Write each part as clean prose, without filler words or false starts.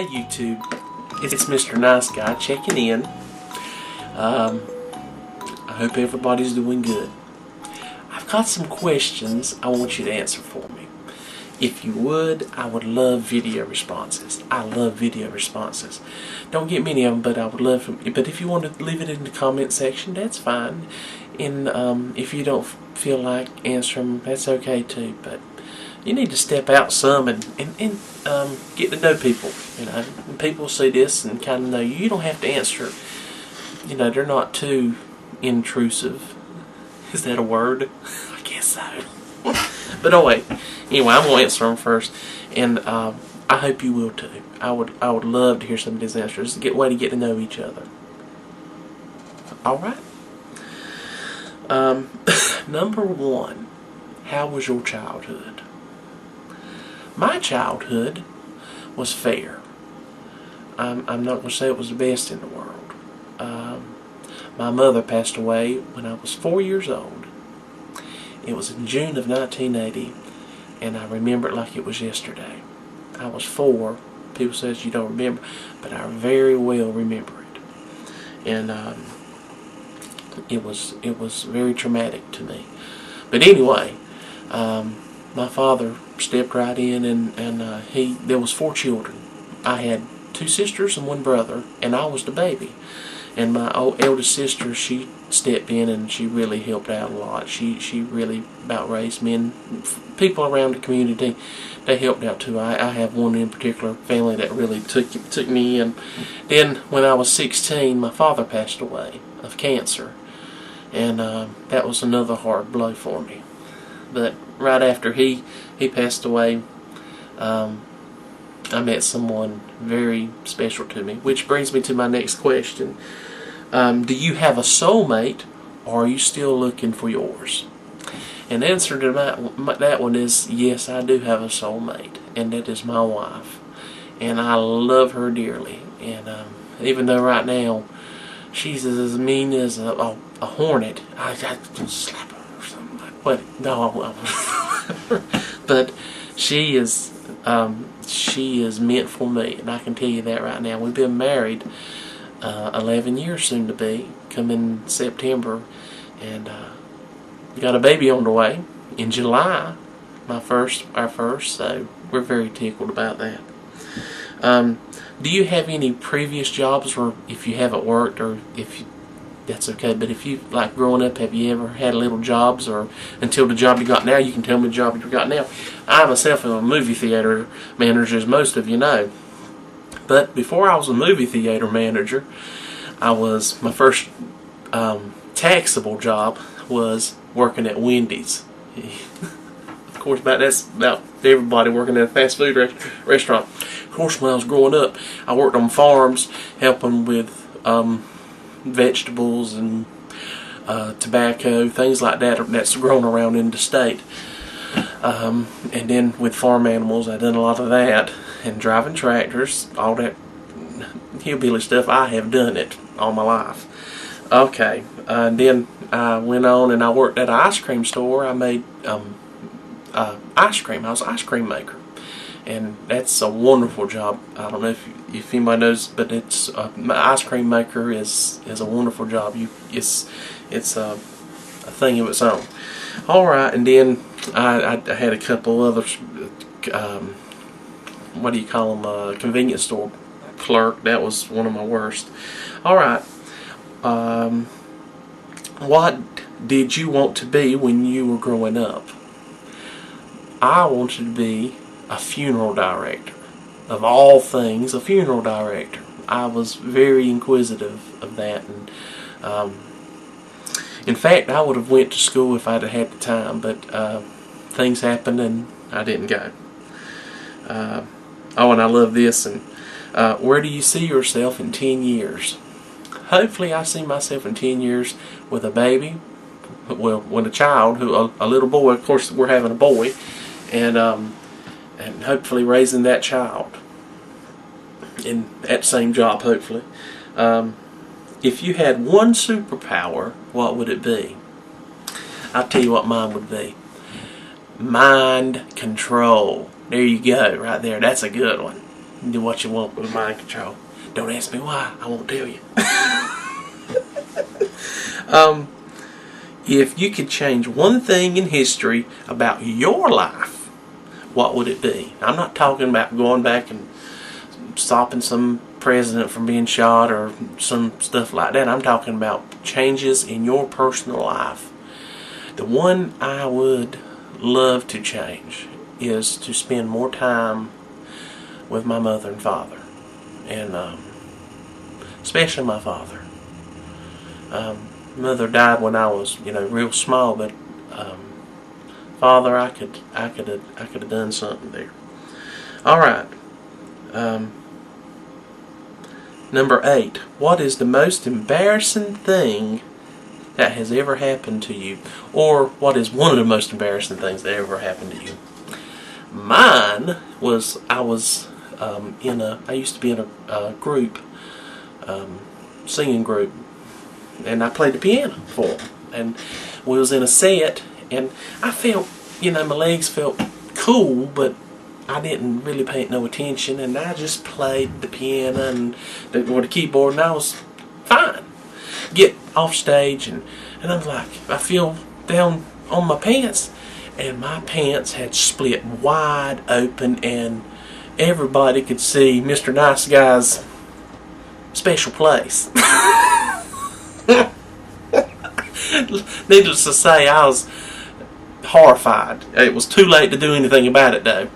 Hey YouTube, it's Mr. Nice Guy checking in. I hope everybody's doing good. I've got some questions I want you to answer for me. If you would, I would love video responses. I love video responses. Don't get many of them, but I would love them. But if you want to leave it in the comment section, that's fine. And if you don't feel like answering them, that's okay too. But you need to step out some and get to know people. You know, when people see this and kind of know you, you don't have to answer. You know, they're not too intrusive. Is that a word? I guess so. But anyway, I'm gonna answer them first, and I hope you will too. I would love to hear some of these answers. Way to get to know each other. All right. Number one, how was your childhood? My childhood was fair. I'm not going to say it was the best in the world. My mother passed away when I was 4 years old. It was in June of 1980, and I remember it like it was yesterday. I was 4. People say you don't remember, but I very well remember it. And it was very traumatic to me. But anyway, my father stepped right in, and there was 4 children. I had 2 sisters and 1 brother, and I was the baby. And my eldest sister, she stepped in and she really helped out a lot. She really about raised me, and people around the community, they helped out too. I have one in particular family that really took me in. Then when I was 16, my father passed away of cancer, and that was another hard blow for me. But right after he passed away, I met someone very special to me, which brings me to my next question. Do you have a soulmate, or are you still looking for yours? And the answer to that one is yes, I do have a soulmate, and that is my wife. And I love her dearly. And even though right now she's as mean as a hornet, I can slap her or something. But no, I won't. But she is meant for me, and I can tell you that right now. We've been married 11 years soon to be, coming September, and got a baby on the way in July, our first, so we're very tickled about that. Do you have any previous jobs, or if you haven't worked, or if you, that's okay, but if you, like growing up, have you ever had little jobs, or until the job you got now? You can tell me the job you got now. I myself am a movie theater manager, as most of you know. But before I was a movie theater manager, my first taxable job was working at Wendy's. Of course, that's about everybody working at a fast food restaurant. Of course, when I was growing up, I worked on farms, helping with vegetables and tobacco, things like that's grown around in the state. And then with farm animals, I done a lot of that, and driving tractors, all that hillbilly stuff. I have done it all my life. Okay, then I went on and I worked at an ice cream store. I made ice cream. I was an ice cream maker, and that's a wonderful job. I don't know if anybody knows, but it's ice cream maker is a wonderful job. It's a thing of its own. All right, and then I had a couple others. What do you call them? Convenience store clerk. That was one of my worst. All right. What did you want to be when you were growing up? I wanted to be a funeral director. Of all things, a funeral director. I was very inquisitive of that, and in fact, I would have went to school if I'd have had the time, but things happened and I didn't go. And I love this. And where do you see yourself in 10 years? Hopefully, I see myself in 10 years with a baby, with a child, a little boy. Of course, we're having a boy, and hopefully raising that child in that same job. Hopefully, if you had one superpower, what would it be? I'll tell you what mine would be. Mind control. There you go, right there. That's a good one. You do what you want with mind control. Don't ask me why. I won't tell you. If you could change one thing in history about your life, what would it be? I'm not talking about going back and stopping some president from being shot or some stuff like that. I'm talking about changes in your personal life. The one I would love to change is to spend more time with my mother and father, and especially my father. Mother died when I was, real small, but father, I could have done something there. All right. Number 8. What is the most embarrassing thing that has ever happened to you? Or what is one of the most embarrassing things that ever happened to you? Mine was, I used to be in a group, singing group, and I played the piano for them. And we was in a set, and I felt, my legs felt cool, but I didn't really pay no attention, and I just played the piano and the keyboard, and I was fine. Get off stage, and I was like, I feel down on my pants, and my pants had split wide open, and everybody could see Mr. Nice Guy's special place. Needless to say, I was horrified. It was too late to do anything about it, though.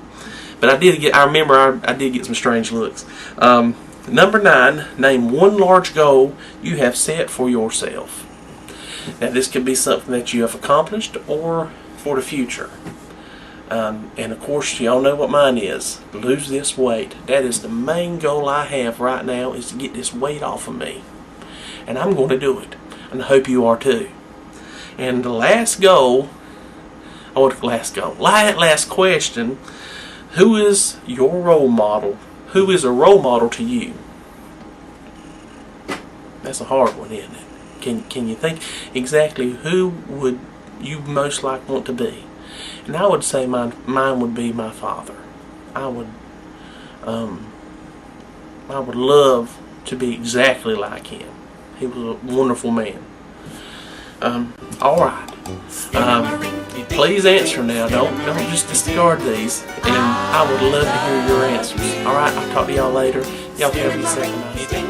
But I remember I did get some strange looks. Number 9, name one large goal you have set for yourself. Now, this could be something that you have accomplished or for the future. And of course, y'all know what mine is. Lose this weight. That is the main goal I have right now, is to get this weight off of me. And I'm going to do it. And I hope you are too. And the last question, who is your role model? Who is a role model to you? That's a hard one, isn't it? Can you think exactly who would you most like want to be? And I would say mine would be my father. I would love to be exactly like him. He was a wonderful man. All right. Please answer now. Don't just discard these. And I would love to hear your answers. All right. I'll talk to y'all later. Y'all have yourself a nice day.